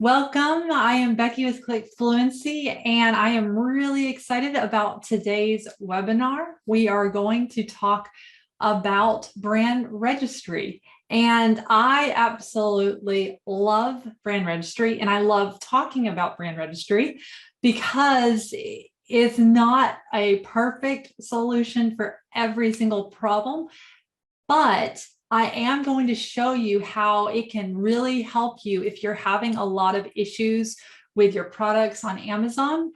Welcome. I am Becky with Click Fluency, and I am really excited about today's webinar. We are going to talk about Brand Registry. And I absolutely love Brand Registry, and I love talking about Brand Registry because it's not a perfect solution for every single problem, but I am going to show you how it can really help you if you're having a lot of issues with your products on Amazon.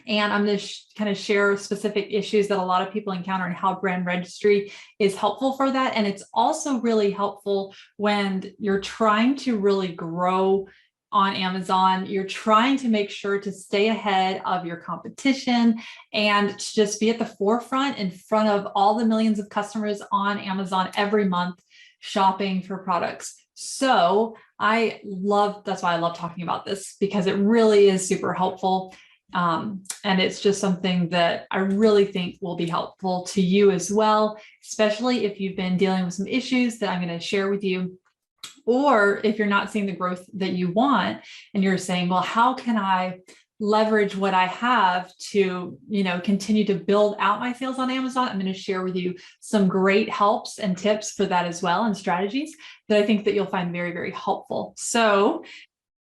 And I'm going to kind of share specific issues that a lot of people encounter and how Brand Registry is helpful for that. And it's also really helpful when you're trying to really grow on Amazon. You're trying to make sure to stay ahead of your competition and to just be at the forefront in front of all the millions of customers on Amazon every month shopping for products. So that's why I love talking about this, because it really is super helpful. And it's just something that I really think will be helpful to you as well, especially if you've been dealing with some issues that I'm going to share with you. Or if you're not seeing the growth that you want and you're saying, well, how can I leverage what I have to, continue to build out my sales on Amazon? I'm going to share with you some great helps and tips for that as well, and strategies that I think that you'll find very, very helpful. So,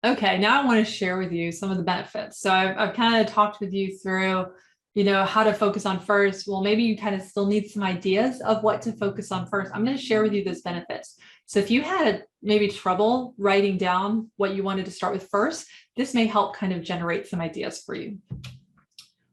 okay, now I want to share with you some of the benefits. So I've kind of talked with you through, how to focus on first. Well, maybe you kind of still need some ideas of what to focus on first. I'm going to share with you those benefits. So if you had maybe trouble writing down what you wanted to start with first, this may help kind of generate some ideas for you.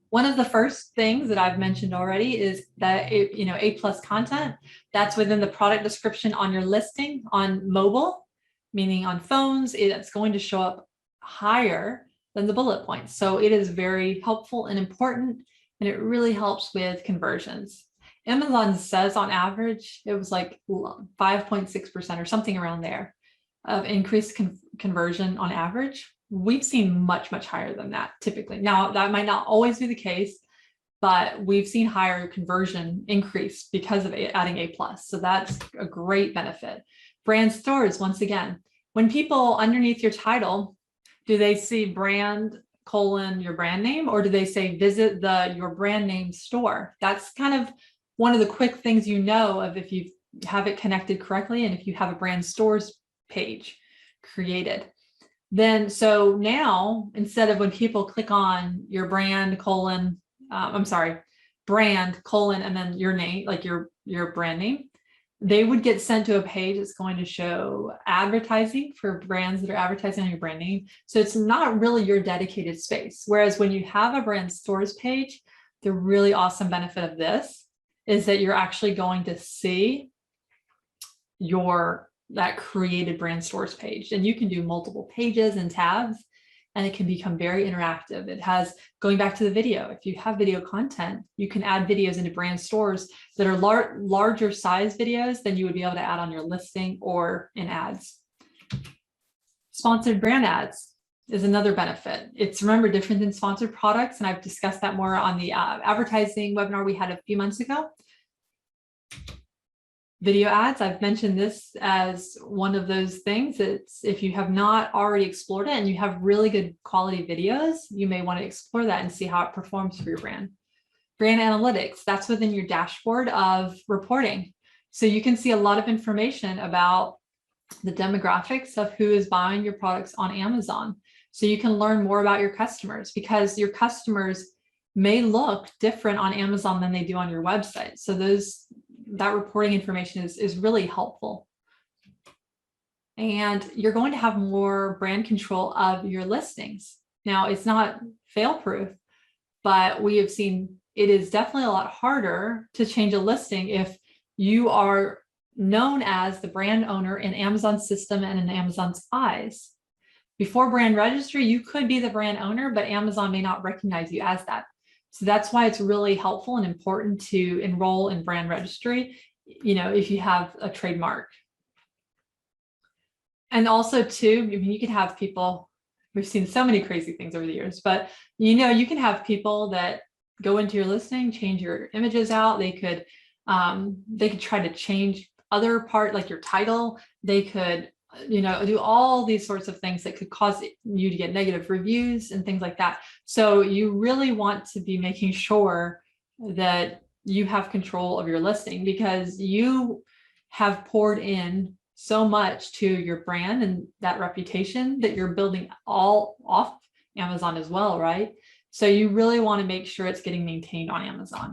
One of the first things that I've mentioned already is that, A+ content, that's within the product description on your listing on mobile, meaning on phones, it's going to show up higher than the bullet points. So it is very helpful and important, and it really helps with conversions. Amazon says on average, it was like 5.6% or something around there of increased conversion on average. We've seen much, much higher than that typically. Now, that might not always be the case, but we've seen higher conversion increase because of adding A+. So that's a great benefit. Brand stores, once again, when people underneath your title, do they see brand : your brand name, or do they say visit your brand name store? That's kind of one of the quick things of if you have it connected correctly and if you have a brand stores page created. Then, so now, instead of when people click on your brand : brand : and then your name, like your brand name, they would get sent to a page that's going to show advertising for brands that are advertising on your brand name. So it's not really your dedicated space. Whereas when you have a brand stores page, the really awesome benefit of this is that you're actually going to see that created brand stores page, and you can do multiple pages and tabs, and it can become very interactive. It has, going back to the video, if you have video content, you can add videos into brand stores that are larger size videos than you would be able to add on your listing or in ads. Sponsored brand ads is another benefit. It's, remember, different than sponsored products, and I've discussed that more on the advertising webinar we had a few months ago. Video ads, I've mentioned this as one of those things. It's, if you have not already explored it and you have really good quality videos, you may want to explore that and see how it performs for your brand. Brand analytics, that's within your dashboard of reporting. So you can see a lot of information about the demographics of who is buying your products on Amazon. So you can learn more about your customers, because your customers may look different on Amazon than they do on your website. So that reporting information is really helpful. And you're going to have more brand control of your listings. Now, it's not fail-proof, but we have seen it is definitely a lot harder to change a listing if you are known as the brand owner in Amazon's system and in Amazon's eyes. Before Brand Registry, you could be the brand owner, but Amazon may not recognize you as that. So that's why it's really helpful and important to enroll in Brand Registry, if you have a trademark. And also too, you could have people, we've seen so many crazy things over the years, but you can have people that go into your listing, change your images out. They could try to change other part, like your title. They could do all these sorts of things that could cause you to get negative reviews and things like that. So you really want to be making sure that you have control of your listing, because you have poured in so much to your brand and that reputation that you're building all off Amazon as well, right? So you really want to make sure it's getting maintained on Amazon.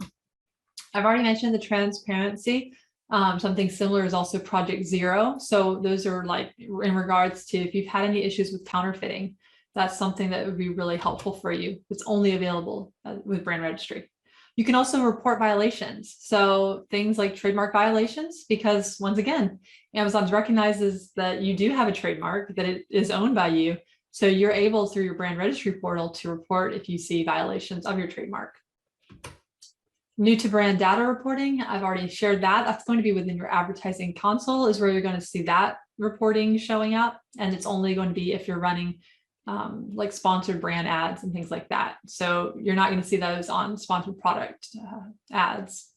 I've already mentioned the transparency. Something similar is also Project Zero. So those are like in regards to if you've had any issues with counterfeiting, that's something that would be really helpful for you. It's only available with Brand Registry. You can also report violations. So things like trademark violations, because once again, Amazon recognizes that you do have a trademark, that it is owned by you. So you're able through your Brand Registry portal to report if you see violations of your trademark. New to brand data reporting, I've already shared that. That's going to be within your advertising console is where you're going to see that reporting showing up. And it's only going to be if you're running like sponsored brand ads and things like that. So you're not going to see those on sponsored product ads.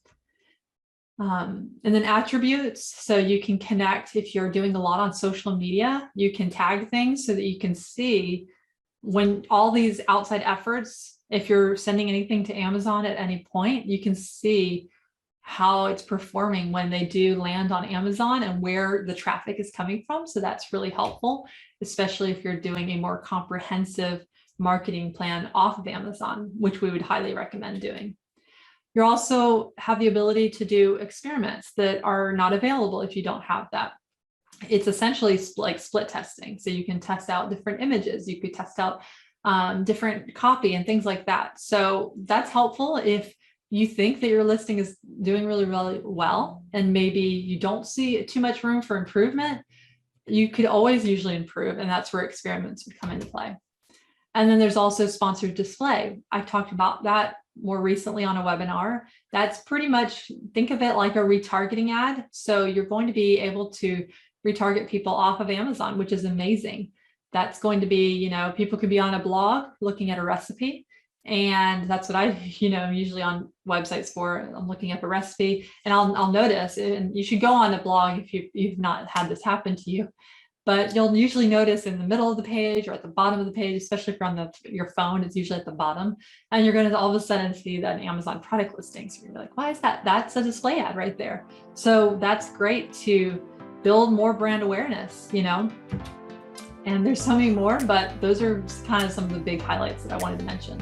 And then attributes. So you can connect, if you're doing a lot on social media, you can tag things so that you can see when all these outside efforts, if you're sending anything to Amazon at any point, you can see how it's performing when they do land on Amazon and where the traffic is coming from. So that's really helpful, especially if you're doing a more comprehensive marketing plan off of Amazon, which we would highly recommend doing. You also have the ability to do experiments that are not available if you don't have that. It's essentially like split testing. So you can test out different images, you could test out different copy and things like that. So that's helpful if you think that your listing is doing really, really well, and maybe you don't see too much room for improvement. You could always usually improve, and that's where experiments would come into play. And then there's also sponsored display. I've talked about that more recently on a webinar. That's pretty much, think of it like a retargeting ad. So you're going to be able to retarget people off of Amazon, which is amazing. That's going to be, people could be on a blog looking at a recipe. And that's what I, usually on websites for. I'm looking up a recipe and I'll notice, and you should go on a blog if you've not had this happen to you, but you'll usually notice in the middle of the page or at the bottom of the page, especially if you're on your phone, it's usually at the bottom, and you're going to all of a sudden see that Amazon product listing. So you're like, why is that? That's a display ad right there. So that's great to build more brand awareness, and there's so many more, but those are kind of some of the big highlights that I wanted to mention.